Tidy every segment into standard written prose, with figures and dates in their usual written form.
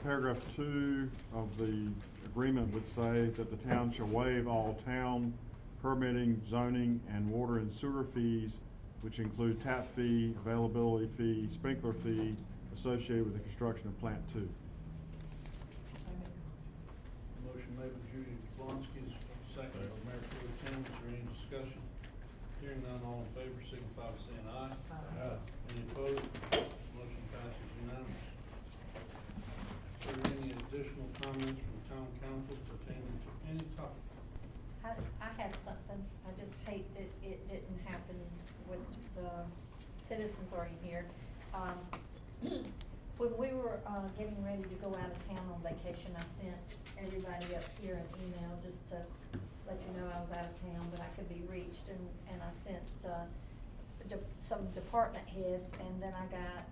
paragraph 2 of the agreement would say that the town shall waive all town permitting, zoning, and water and sewer fees, which include tap fee, availability fee, sprinkler fee associated with the construction of Plant 2. Motion made by Judy Blonsky, second by Mayor Pro Tem. Is there any discussion? Hearing none, all in favor signify by saying aye. Aye. Any opposed? Motion passes unanimous. Is there any additional comments from town council pertaining to any topic? I have something. I just hate that it didn't happen with the citizens already here. When we were getting ready to go out of town on vacation, I sent everybody up here an email just to let you know I was out of town, but I could be reached, and I sent some department heads, and then I got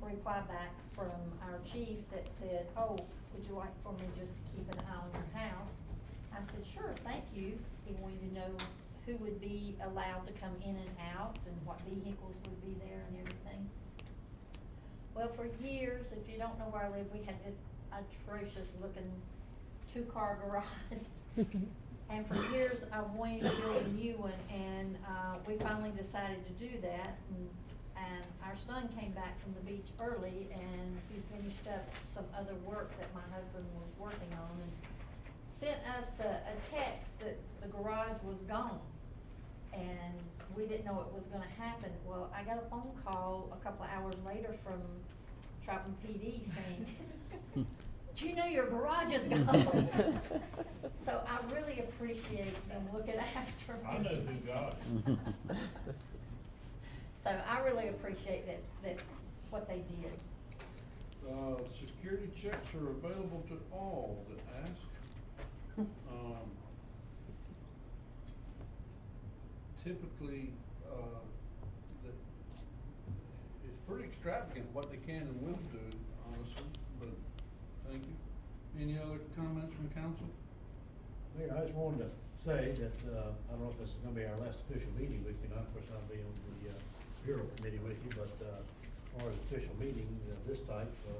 a reply back from our chief that said, "Oh, would you like for me just to keep an eye on your house?" I said, "Sure, thank you." He wanted to know who would be allowed to come in and out and what vehicles would be there and everything. Well, for years, if you don't know where I live, we had this atrocious looking 2-car garage. And for years, I've wanted to build a new one, and we finally decided to do that. And our son came back from the beach early, and he finished up some other work that my husband was working on, and sent us a text that the garage was gone. And we didn't know it was gonna happen. Well, I got a phone call a couple of hours later from Troutman PD saying, "Do you know your garage is gone?" So I really appreciate them looking after me. I know who got it. So I really appreciate that what they did. Security checks are available to all that ask. Typically, it's pretty extravagant what they can and will do, honestly, but thank you. Any other comments from council? Mayor, I just wanted to say that, I don't know if this is gonna be our last official meeting with you, not, of course, I'll be on the, Bureau Committee with you, but, as far as official meeting, this type, I'm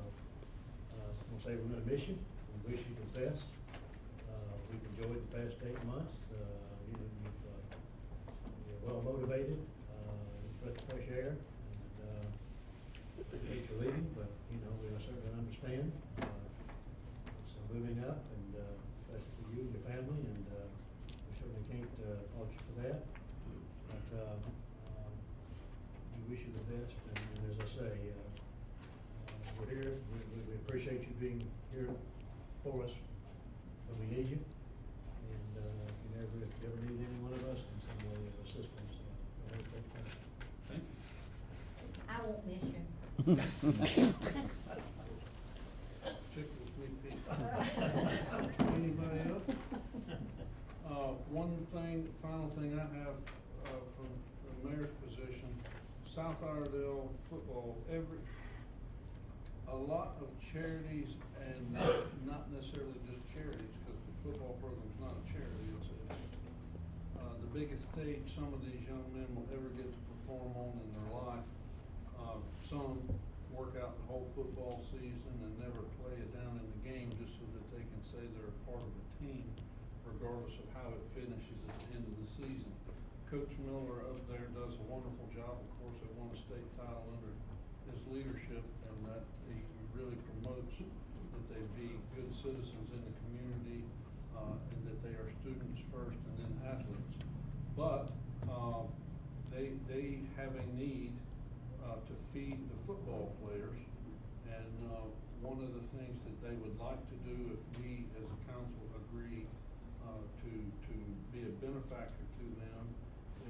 gonna say we're gonna miss you, we wish you the best. We've enjoyed the past 8 months, you're well motivated, breath of fresh air, and, we hate you leaving, but, we certainly understand. It's moving up, and, especially for you and your family, and, we certainly can't, fault you for that. But, we wish you the best, and as I say, we're here, we appreciate you being here for us when we need you. And, if you ever need any one of us in some way of assistance, Thank you. I won't miss you. Chick with sweet pea. Anybody else? One thing, final thing I have, from the mayor's position, South Iredale football, a lot of charities, and not necessarily just charities, because the football program's not a charity, it's the biggest stage some of these young men will ever get to perform on in their life. Some work out the whole football season and never play it down in the game just so that they can say they're a part of a team, regardless of how it finishes at the end of the season. Coach Miller up there does a wonderful job. Of course, they won a state title under his leadership, and that he really promotes that they be good citizens in the community, and that they are students first and then athletes. But they have a need to feed the football players, and one of the things that they would like to do, if we as a council agree to be a benefactor to them,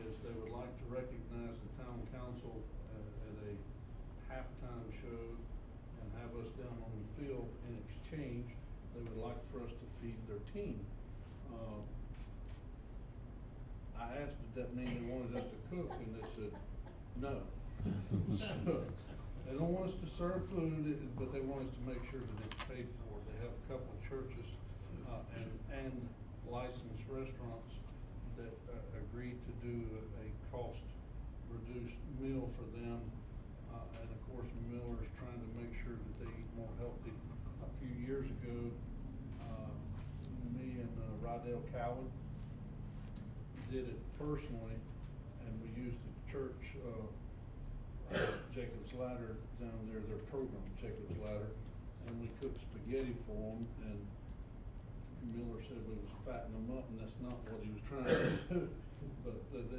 is they would like to recognize the town council at a halftime show and have us down on the field. In exchange, they would like for us to feed their team. I asked if that mean they wanted us to cook, and they said no. So, they don't want us to serve food, but they want us to make sure that it's paid for. They have a couple of churches and licensed restaurants that agreed to do a cost reduced meal for them And of course, Miller's trying to make sure that they eat more healthy. A few years ago, me and Rydell Cowan did it personally, and we used the church, Jacob's Ladder down there, their program, Jacob's Ladder, and we cooked spaghetti for them, and Miller said we was fattening them up, and that's not what he was trying to do. But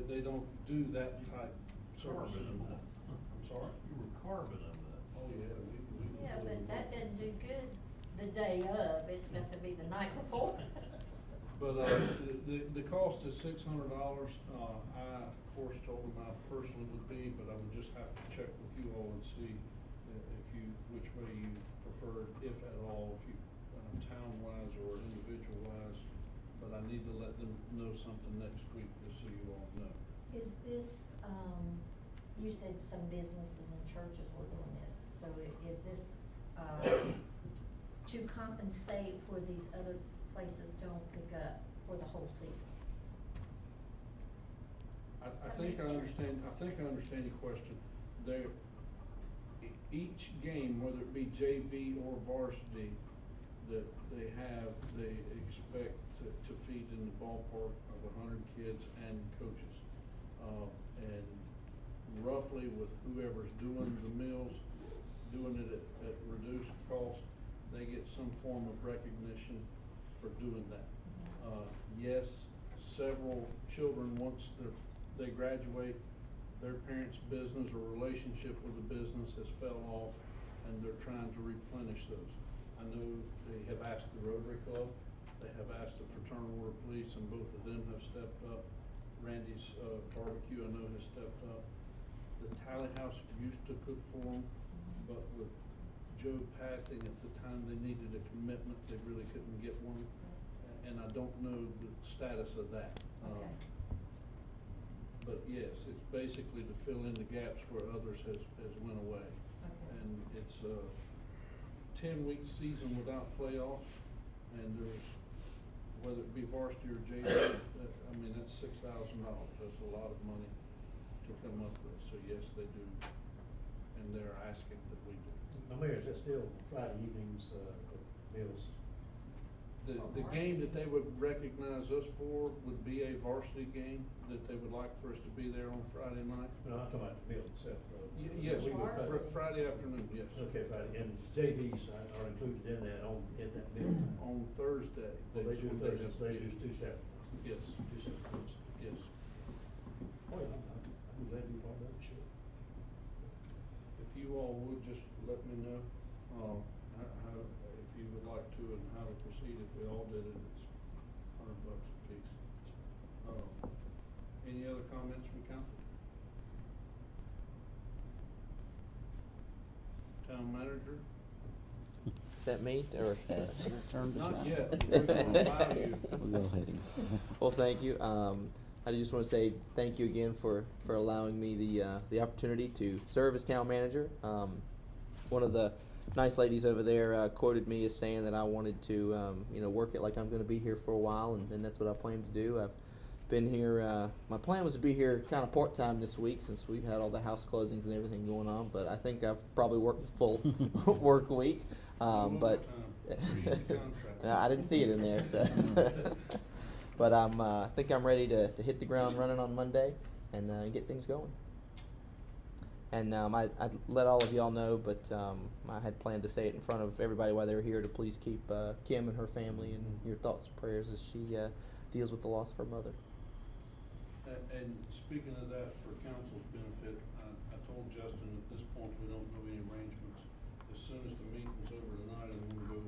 they don't do that type service Carving them anymore. up. I'm sorry? You were carving them up. Oh, yeah, we. Yeah, but that doesn't do good the day of, it's got to be the night before. But, the cost is $600, I of course told him how personal it would be, but I would just have to check with you all and see if you, which way you prefer, if at all, if you, town-wise or individual-wise. But I need to let them know something next week, just so you all know. Is this, you said some businesses and churches were doing this, so is this, to compensate where these other places don't pick up for the whole season? I That think makes I sense. understand your question. There, each game, whether it be JV or varsity, that they have, they expect to feed in the ballpark of 100 kids and coaches. And roughly with whoever's doing the meals, doing it at reduced cost, they get some form of recognition for doing that. Yes, several children, once they graduate, their parents' business or relationship with the business has fell off, and they're trying to replenish those. I know they have asked the Rotary Club, they have asked the Fraternal Order of Police, and both of them have stepped up. Randy's Barbecue, I know, has stepped up. The Tally House used to cook for them, but with Joe passing at the time, they needed a commitment, they really couldn't get one. And I don't know the status of that. Okay. But yes, it's basically to fill in the gaps where others has went away. Okay. And it's a 10-week season without playoffs, and there's, whether it be varsity or JV, I mean, that's $6,000. That's a lot of money to come up with. So yes, they do, and they're asking that we do. Now, Mayor, is that still Friday evenings, meals? The game that they would recognize us for would be a varsity game that they would like for us to be there on Friday night. No, I'm talking about the meal itself. Yes, We go Friday afternoon, yes. Okay, Friday, and JVs are included in that in that meal. On Thursday. Well, they do that's when Thursdays, have- they do two separate. Yes. Two separate meals. Yes. Oh, yeah, I'm glad to be part of that, sure. If you all would just let me know, how, if you would like to and how to proceed, if we all did it, it's $100 a piece. Any other comments from council? Town manager? Is that me, or? Yes, your turn to Not shine. yet. We're gonna allow you. We'll go ahead and. Well, thank you. I just want to say thank you again for allowing me the opportunity to serve as town manager. One of the nice ladies over there quoted me as saying that I wanted to, work it like I'm going to be here for a while, and that's what I plan to do. I've been here. My plan was to be here kind of part-time this week since we've had all the house closings and everything going on, but I think I've probably worked the full work week. But I didn't see it in there, so. But I think I'm ready to hit the ground running on Monday and get things going. And I'd let all of y'all know, but I had planned to say it in front of everybody while they were here to please keep Kim and her family in your thoughts and prayers as she deals with the loss of her mother. And speaking of that, for council's benefit, I told Justin at this point, we don't know any arrangements. As soon as the meeting's over tonight, I'm gonna go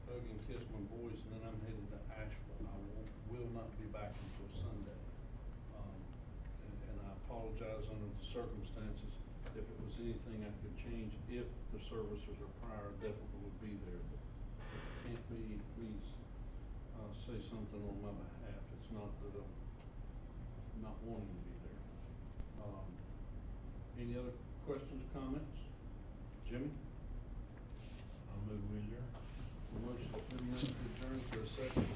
hug and kiss my boys, and then I'm headed to Asheville. I will not be back until Sunday. And I apologize under the circumstances. If it was anything I could change, if the services are prior, I definitely would be there. But can't be, please, say something on my behalf. It's not that I'm not wanting to be there. Any other questions, comments? Jimmy? I'll move with you. Motion to adjourn for a second.